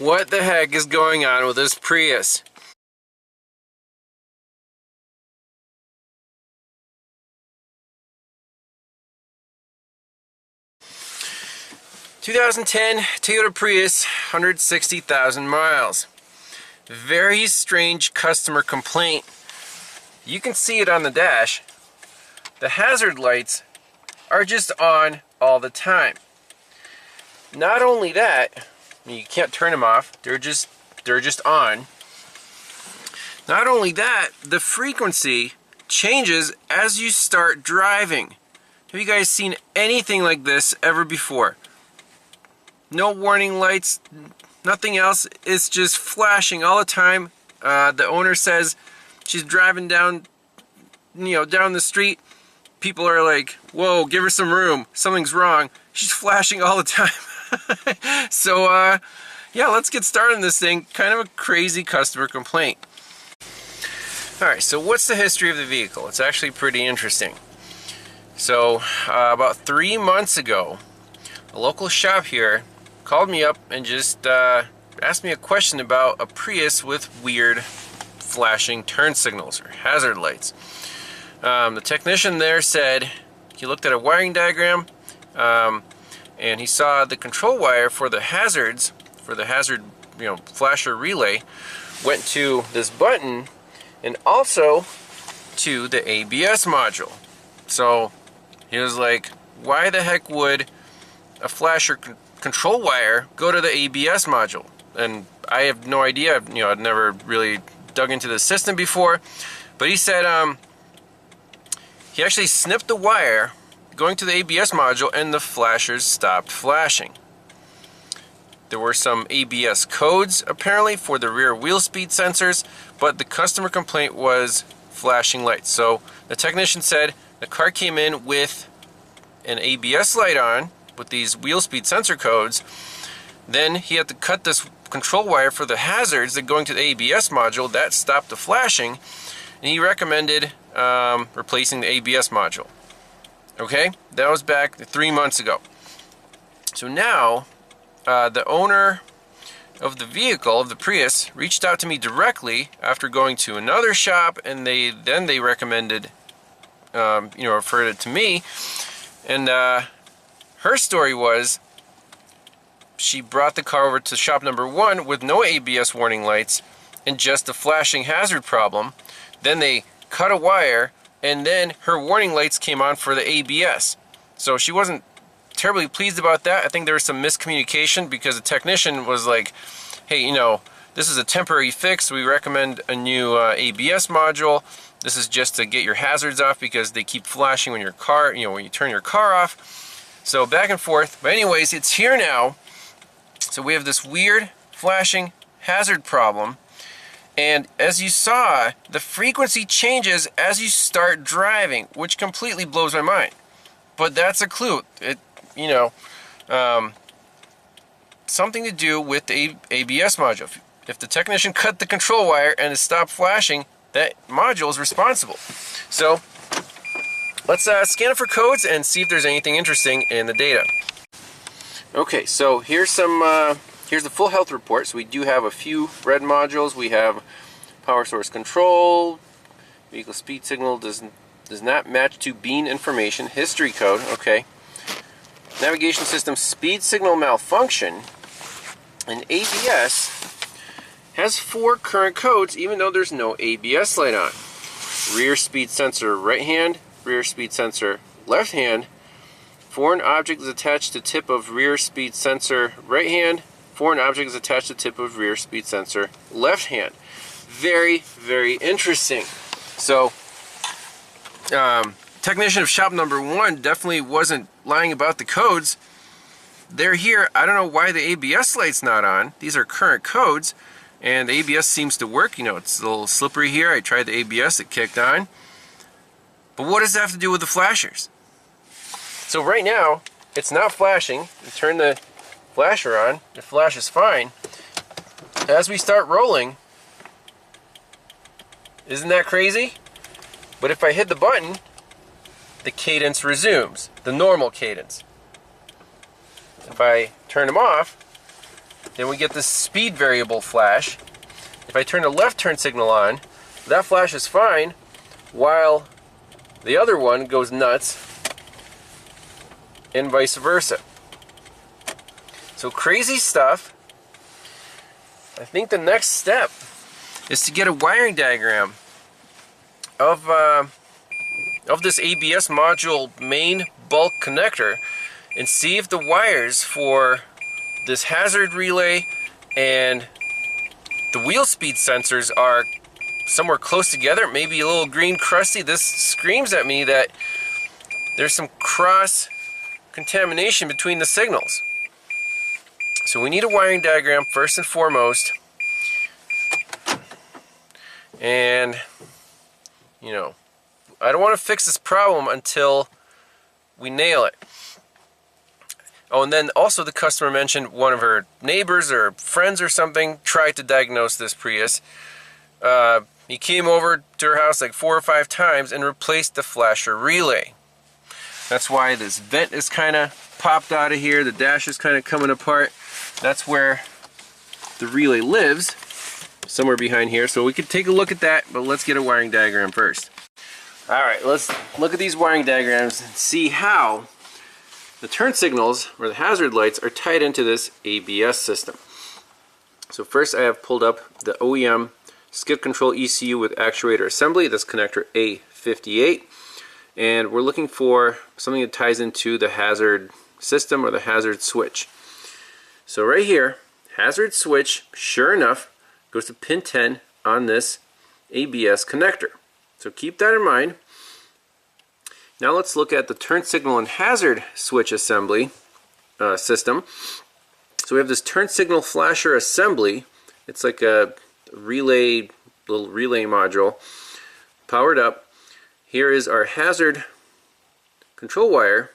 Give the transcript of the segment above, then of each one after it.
What the heck is going on with this Prius? (2010) Toyota Prius, 160,000 miles. Very strange customer complaint. You can see it on the dash. The hazard lights are just on all the time. Not only that, you can't turn them off. They're just on. Not only that, the frequency changes as you start driving. Have you guys seen anything like this ever before? No warning lights, nothing else. It's just flashing all the time. The owner says she's driving down, down the street. People are like, "Whoa, give her some room. Something's wrong." She's flashing all the time. So, yeah, let's get started on this thing. Kind of a crazy customer complaint. Alright, so what's the history of the vehicle? It's actually pretty interesting. So, about 3 months ago, a local shop here called me up and just asked me a question about a Prius with weird flashing turn signals or hazard lights. The technician there said he looked at a wiring diagram and he saw the control wire for the hazards, for the hazard flasher relay, went to this button and also to the ABS module. So he was like, why the heck would a flasher control wire go to the ABS module? And I have no idea. I'd never really dug into the system before, but he said he actually snipped the wire going to the ABS module and the flashers stopped flashing. There were some ABS codes apparently for the rear wheel speed sensors, but the customer complaint was flashing lights. So the technician said the car came in with an ABS light on with these wheel speed sensor codes. Then he had to cut this control wire for the hazards that going to the ABS module. That stopped the flashing, and he recommended replacing the ABS module. Okay, that was back 3 months ago. So now the owner of the vehicle, of the Prius, reached out to me directly after going to another shop, and they recommended, referred it to me. And her story was she brought the car over to shop number 1 with no ABS warning lights and just a flashing hazard problem. Then they cut a wire, and then her warning lights came on for the ABS. So she wasn't terribly pleased about that. I think there was some miscommunication because the technician was like, hey, this is a temporary fix. We recommend a new ABS module. This is just to get your hazards off because they keep flashing when your car, when you turn your car off. So back and forth. But anyways, it's here now. So we have this weird flashing hazard problem. And as you saw, the frequency changes as you start driving, which completely blows my mind. But that's a clue. Something to do with the ABS module. If the technician cut the control wire and it stopped flashing, that module is responsible. So let's scan it for codes and see if there's anything interesting in the data. Okay, so here's here's the full health report. So we do have a few red modules. We have power source control, vehicle speed signal does not match to bean information, history code. Okay. Navigation system speed signal malfunction, and ABS has 4 current codes even though there's no ABS light on. Rear speed sensor right hand, rear speed sensor left hand, foreign object is attached to tip of rear speed sensor right hand, foreign object is attached to tip of rear speed sensor left hand. Very, very interesting. So technician of shop number 1 definitely wasn't lying about the codes. They're here. I don't know why the ABS light's not on. These are current codes, and the ABS seems to work. It's a little slippery here. I tried the ABS, it kicked on. But what does that have to do with the flashers? So right now, it's not flashing. You turn the flasher on, it flashes fine. As we start rolling, isn't that crazy? But if I hit the button, the cadence resumes, the normal cadence. If I turn them off, then we get this speed variable flash. If I turn the left turn signal on, that flash is fine, while the other one goes nuts, and vice versa. So crazy stuff. I think the next step is to get a wiring diagram of this ABS module main bulk connector and see if the wires for this hazard relay and the wheel speed sensors are somewhere close together, maybe a little green crusty. This screams at me that there's some cross contamination between the signals. So we need a wiring diagram first and foremost, and you know, I don't want to fix this problem until we nail it. Oh, and then also the customer mentioned one of her neighbors or friends or something tried to diagnose this Prius. He came over to her house like 4 or 5 times and replaced the flasher relay. That's why this vent is kind of popped out of here. The dash is kind of coming apart. That's where the relay lives, somewhere behind here. So we could take a look at that, but let's get a wiring diagram first. Alright, let's look at these wiring diagrams and see how the turn signals, or the hazard lights, are tied into this ABS system. So first I have pulled up the OEM skid control ECU with actuator assembly. That's connector A58. And we're looking for something that ties into the hazard system or the hazard switch. So right here, hazard switch, sure enough, goes to pin 10 on this ABS connector. So keep that in mind. Now let's look at the turn signal and hazard switch assembly system. So we have this turn signal flasher assembly. It's like a relay, little relay module, powered up. Here is our hazard control wire.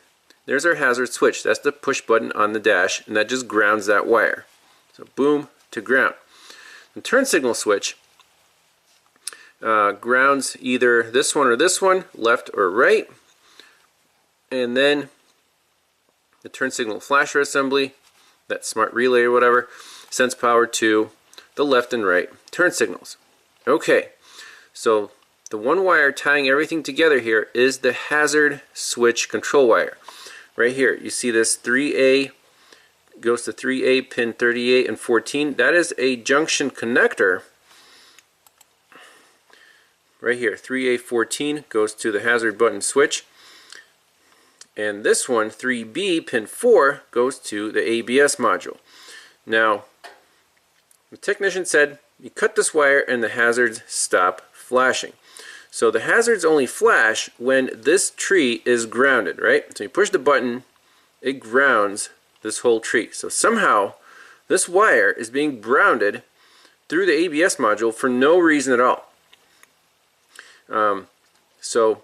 There's our hazard switch. That's the push button on the dash, and that just grounds that wire. So boom to ground. The turn signal switch grounds either this one or this one, left or right. And then the turn signal flasher assembly, that smart relay or whatever, sends power to the left and right turn signals. Okay, so the one wire tying everything together here is the hazard switch control wire. Right here, you see this 3A goes to 3A pin 38 and 14. That is a junction connector. Right here, 3A14 goes to the hazard button switch. And this one, 3B pin 4, goes to the ABS module. Now, the technician said you cut this wire and the hazards stop flashing. So the hazards only flash when this tree is grounded, right? So you push the button, it grounds this whole tree. So somehow this wire is being grounded through the ABS module for no reason at all. So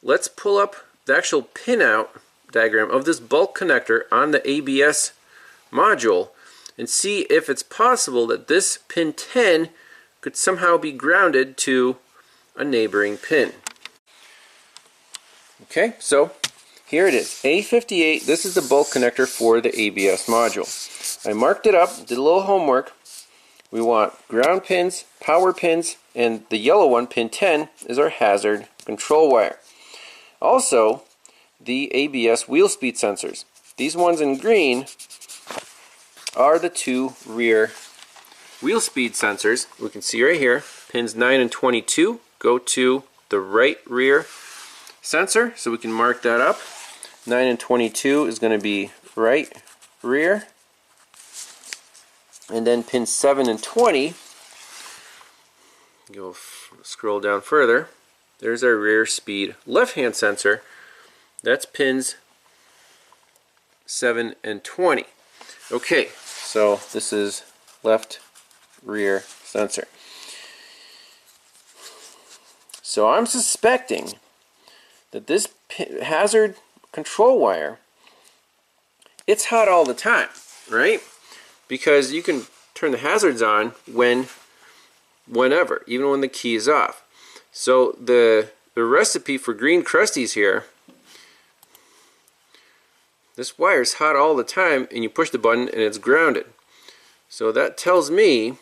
let's pull up the actual pinout diagram of this bulk connector on the ABS module and see if it's possible that this pin 10 could somehow be grounded to a neighboring pin. Okay, so here it is, A58. This is the bulk connector for the ABS module. I marked it up, did a little homework. We want ground pins, power pins, and the yellow one, pin 10, is our hazard control wire. Also, the ABS wheel speed sensors. These ones in green are the 2 rear wheel speed sensors. We can see right here, pins 9 and 22 go to the right rear sensor, so we can mark that up. 9 and 22 is going to be right rear. And then pins 7 and 20, go scroll down further, there's our rear speed left-hand sensor. That's pins 7 and 20. Okay, so this is left rear sensor. So I'm suspecting that this hazard control wire, it's hot all the time, right? Because you can turn the hazards on whenever, even when the key is off. So the recipe for green crusties here, this wire is hot all the time, and you push the button and it's grounded. So that tells me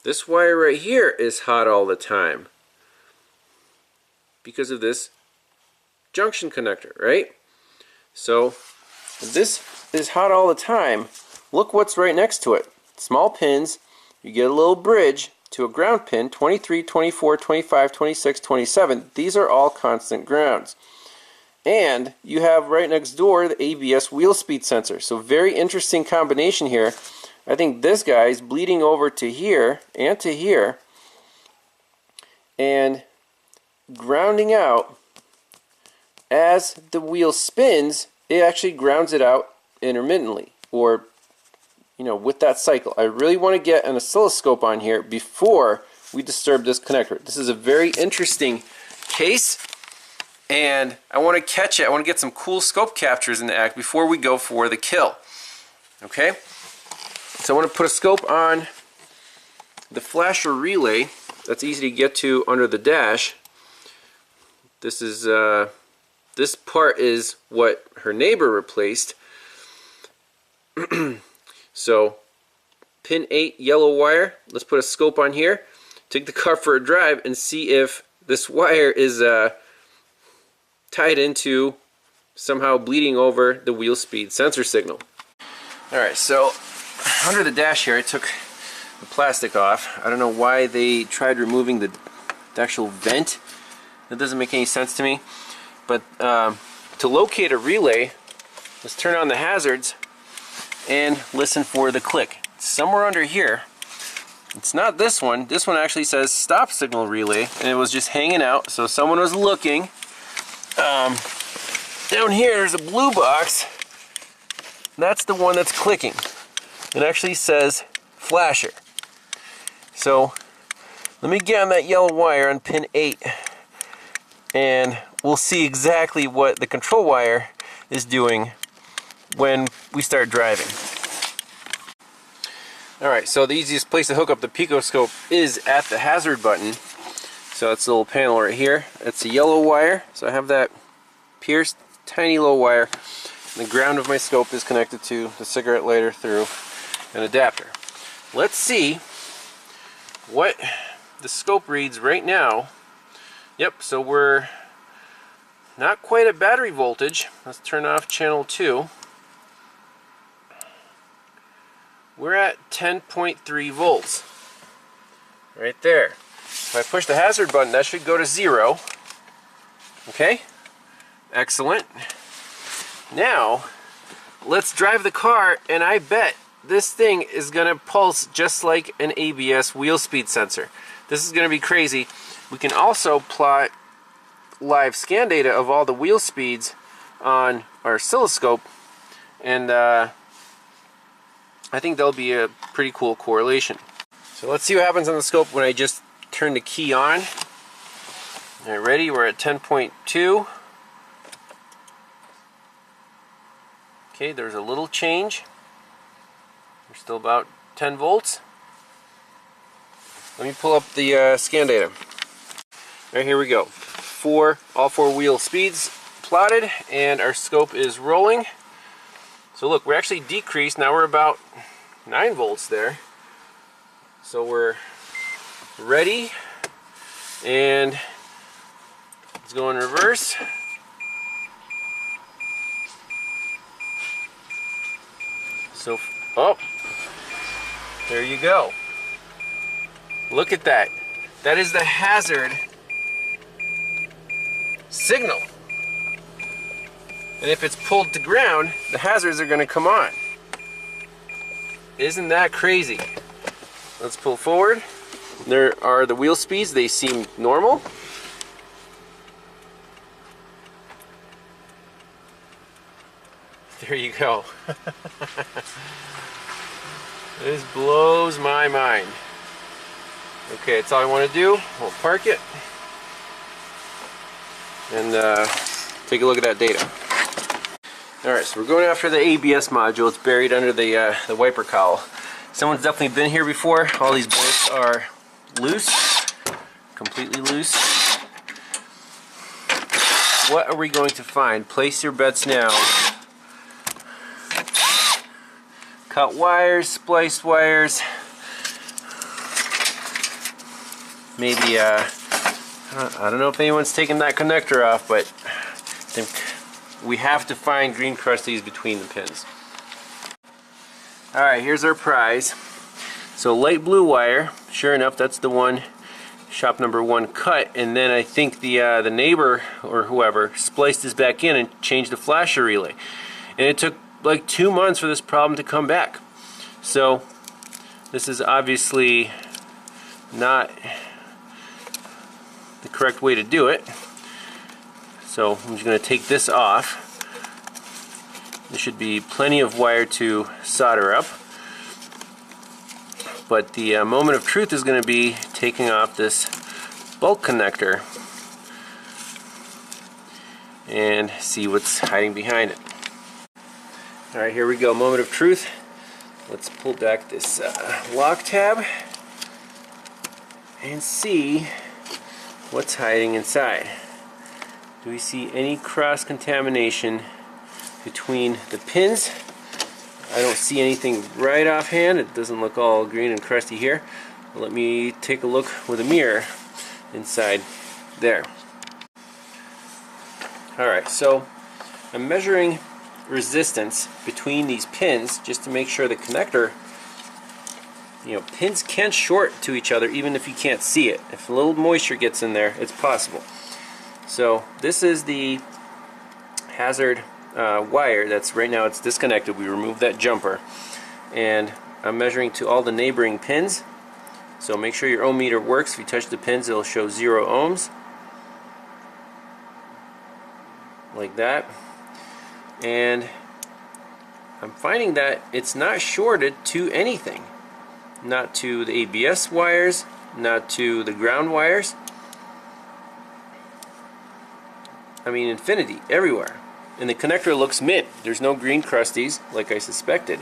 this wire right here is hot all the time because of this junction connector, right? So if this is hot all the time, look what's right next to it. Small pins, you get a little bridge to a ground pin, 23, 24, 25, 26, 27. These are all constant grounds. And you have right next door the ABS wheel speed sensor. So very interesting combination here. I think this guy is bleeding over to here and to here and grounding out as the wheel spins. It actually grounds it out intermittently, or with that cycle. I really want to get an oscilloscope on here before we disturb this connector. This is a very interesting case, and I want to catch it. I want to get some cool scope captures in the act before we go for the kill. Okay? So I want to put a scope on the flasher relay. That's easy to get to under the dash. This is this part is what her neighbor replaced. So pin 8 yellow wire. Let's put a scope on here. Take the car for a drive and see if this wire is tied into somehow bleeding over the wheel speed sensor signal. Alright, so under the dash here I took the plastic off. I don't know why they tried removing the actual vent. That doesn't make any sense to me. But to locate a relay, let's turn on the hazards and listen for the click. It's somewhere under here. It's not this one. This one actually says stop signal relay, and it was just hanging out, so someone was looking. Down here there's a blue box. That's the one that's clicking. It actually says flasher. So let me get on that yellow wire on pin 8 and we'll see exactly what the control wire is doing when we start driving. Alright, so the easiest place to hook up the PICO scope is at the hazard button. So that's a little panel right here. It's a yellow wire, so I have that pierced tiny little wire. The ground of my scope is connected to the cigarette lighter through an adapter. Let's see what the scope reads right now. Yep, so we're not quite at battery voltage. Let's turn off channel 2. We're at 10.3 volts. Right there. If I push the hazard button, that should go to 0. Okay? Excellent. Now, let's drive the car, and I bet this thing is going to pulse just like an ABS wheel speed sensor. This is going to be crazy. We can also plot live scan data of all the wheel speeds on our oscilloscope, and I think that'll be a pretty cool correlation. So let's see what happens on the scope when I just turn the key on. Alright, ready? We're at 10.2. Okay, there's a little change. We're still about 10 volts. Let me pull up the scan data. Alright, here we go. All four wheel speeds plotted, and our scope is rolling. So look, we're actually decreased. Now we're about 9 volts there. So we're ready, and let's go in reverse. So, oh, there you go. Look at that. That is the hazard signal. And if it's pulled to ground, the hazards are going to come on. Isn't that crazy? Let's pull forward. There are the wheel speeds. They seem normal. There you go. This blows my mind. Okay, that's all I want to do. We'll park it and take a look at that data. Alright, so we're going after the ABS module. It's buried under the wiper cowl. Someone's definitely been here before. All these bolts are loose, completely loose. What are we going to find? Place your bets now cut wires, spliced wires. Maybe, I don't know if anyone's taken that connector off, but I think we have to find green crusties between the pins. Alright, here's our prize. So light blue wire, sure enough, that's the one shop number 1 cut, and then I think the neighbor or whoever spliced this back in and changed the flasher relay. And it took like 2 months for this problem to come back. So this is obviously not the correct way to do it. So I'm just going to take this off. There should be plenty of wire to solder up. But the moment of truth is going to be taking off this bulk connector and see what's hiding behind it. Alright, here we go, moment of truth. Let's pull back this lock tab and see what's hiding inside. Do we see any cross-contamination between the pins? I don't see anything right offhand. It doesn't look all green and crusty here. Let me take a look with a mirror inside there. Alright, so I'm measuring resistance between these pins just to make sure the connector, pins can short to each other even if you can't see it. If a little moisture gets in there, it's possible. So this is the hazard wire that's right now it's disconnected. We removed that jumper, and I'm measuring to all the neighboring pins. So make sure your ohm meter works. If you touch the pins, it'll show 0 ohms, like that. And I'm finding that it's not shorted to anything, not to the ABS wires, not to the ground wires. I mean, infinity everywhere. And the connector looks mint. There's no green crusties like I suspected.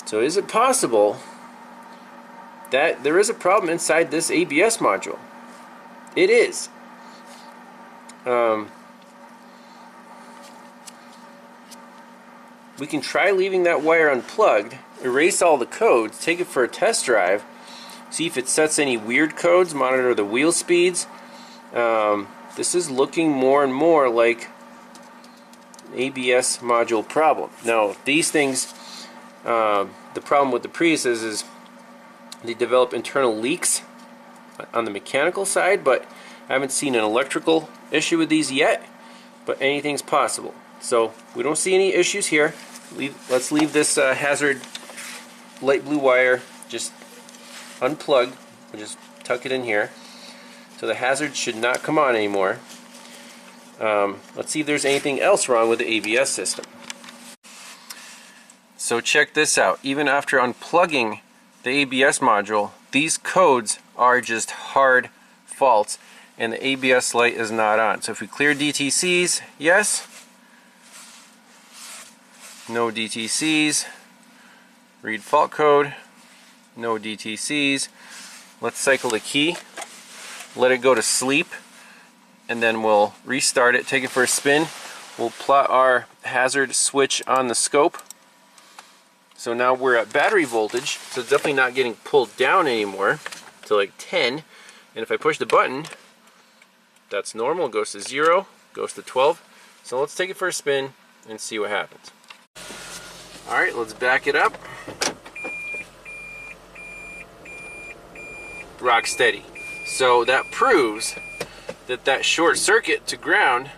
So is it possible that there is a problem inside this ABS module? It is. We can try leaving that wire unplugged, erase all the codes, take it for a test drive, see if it sets any weird codes, monitor the wheel speeds. This is looking more and more like ABS module problem. Now these things, the problem with the Prius is they develop internal leaks on the mechanical side, but I haven't seen an electrical issue with these yet, but anything's possible. So we don't see any issues here. Let's leave this hazard light blue wire just unplugged. We'll just tuck it in here. So the hazard should not come on anymore. Let's see if there's anything else wrong with the ABS system. So check this out. Even after unplugging the ABS module, these codes are just hard faults, and the ABS light is not on. So if we clear DTCs, yes. No DTCs. Read fault code. No DTCs. Let's cycle the key. Let it go to sleep, and then we'll restart it, take it for a spin. We'll plot our hazard switch on the scope. So now we're at battery voltage, so it's definitely not getting pulled down anymore to like 10. And if I push the button, that's normal, it goes to 0, goes to 12. So let's take it for a spin and see what happens. Alright, let's back it up. Rock steady. So that proves that that short circuit to ground,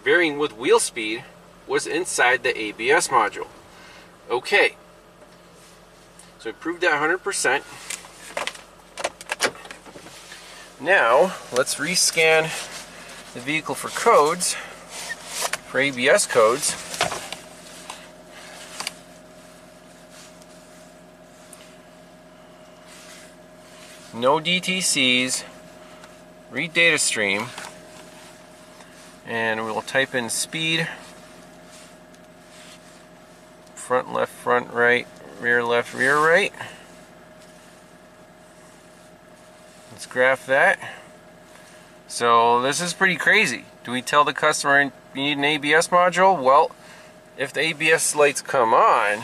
varying with wheel speed, was inside the ABS module. Okay, so I proved that 100%. Now let's rescan the vehicle for codes, for ABS codes. No DTCs. Read data stream, and we'll type in speed, front left, front right, rear left, rear right. Let's graph that. So this is pretty crazy. Do we tell the customer you need an ABS module? Well, if the ABS lights come on,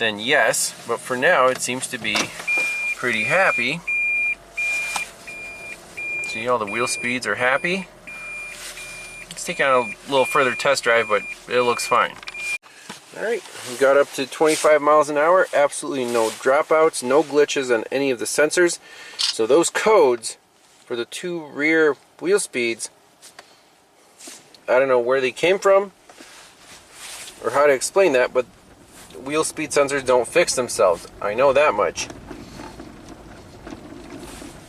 then yes, but for now it seems to be pretty happy. See, all the wheel speeds are happy. Let's take on a little further test drive, but it looks fine. Alright, we got up to 25 miles an hour, absolutely no dropouts, no glitches on any of the sensors. So those codes for the two rear wheel speeds, I don't know where they came from or how to explain that, but wheel speed sensors don't fix themselves. I know that much.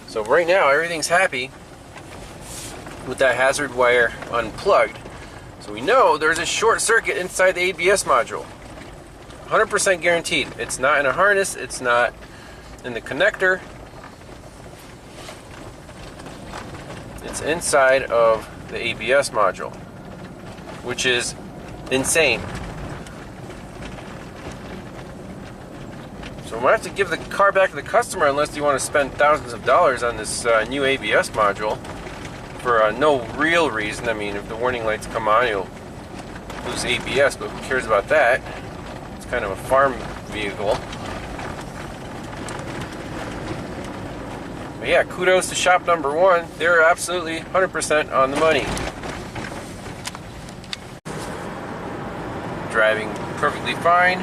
So right now everything's happy with that hazard wire unplugged. So we know there's a short circuit inside the ABS module. 100% guaranteed. It's not in a harness, it's not in the connector. It's inside of the ABS module, which is insane. So I'm going to have to give the car back to the customer unless you want to spend thousands of dollars on this new ABS module for no real reason. I mean, if the warning lights come on, you'll lose ABS, but who cares about that? It's kind of a farm vehicle. But yeah, kudos to shop number one. They're absolutely 100% on the money. Driving perfectly fine.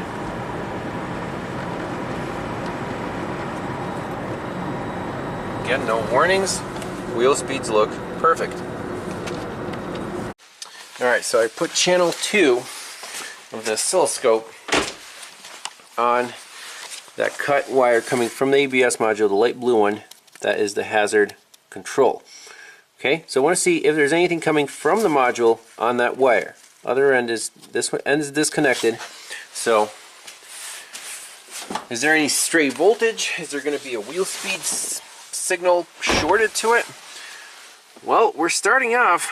Again, no warnings. Wheel speeds look perfect. Alright, so I put channel 2 of the oscilloscope on that cut wire coming from the ABS module, the light blue one. That is the hazard control. Okay, so I want to see if there's anything coming from the module on that wire. Other end is this one end is disconnected. So is there any stray voltage? Is there going to be a wheel speed signal shorted to it? Well, we're starting off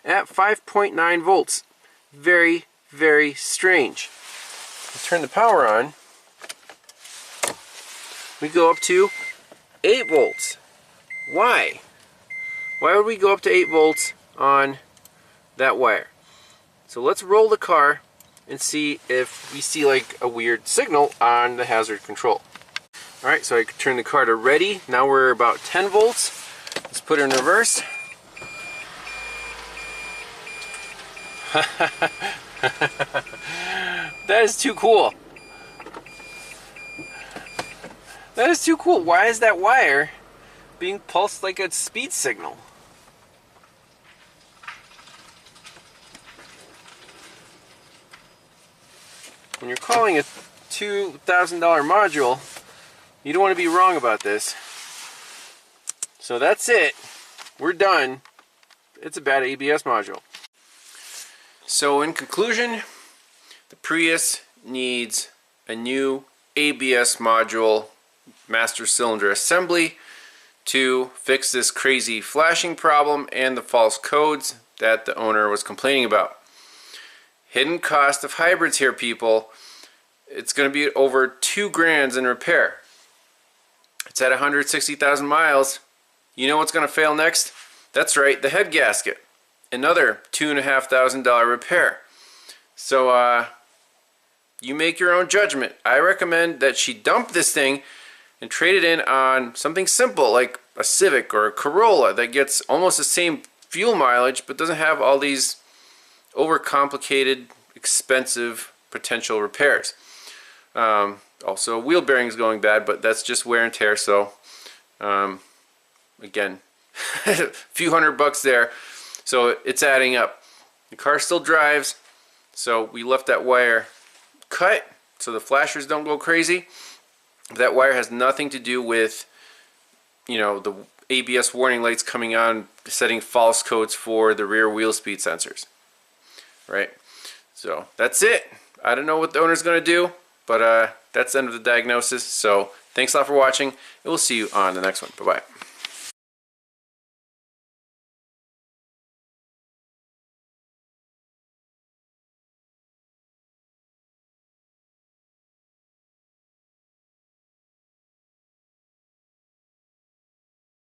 at 5.9 volts. Very, very strange. Let's turn the power on. We go up to 8 volts. Why? Why would we go up to 8 volts on that wire? So let's roll the car and see if we see like a weird signal on the hazard control. Alright, so I turn the car to ready. Now we're about 10 volts. Let's put it in reverse. That is too cool. That is too cool. Why is that wire being pulsed like a speed signal? When you're calling a $2,000 module, you don't want to be wrong about this. So that's it. We're done. It's a bad ABS module. So in conclusion, the Prius needs a new ABS module master cylinder assembly to fix this crazy flashing problem and the false codes that the owner was complaining about. Hidden cost of hybrids here, people. It's going to be over $2 grand in repair. It's at 160,000 miles. You know what's going to fail next? That's right, the head gasket. Another $2,500 repair. So you make your own judgment. I recommend that she dump this thing and trade it in on something simple like a Civic or a Corolla that gets almost the same fuel mileage but doesn't have all these overcomplicated, expensive potential repairs. Also, wheel bearings going bad, but that's just wear and tear. So again, a few $100 there. So it's adding up. The car still drives, so we left that wire cut so the flashers don't go crazy. That wire has nothing to do with, you know, the ABS warning lights coming on, setting false codes for the rear wheel speed sensors. Right? So that's it. I don't know what the owner's going to do, but that's the end of the diagnosis. So thanks a lot for watching, and we'll see you on the next one. Bye-bye.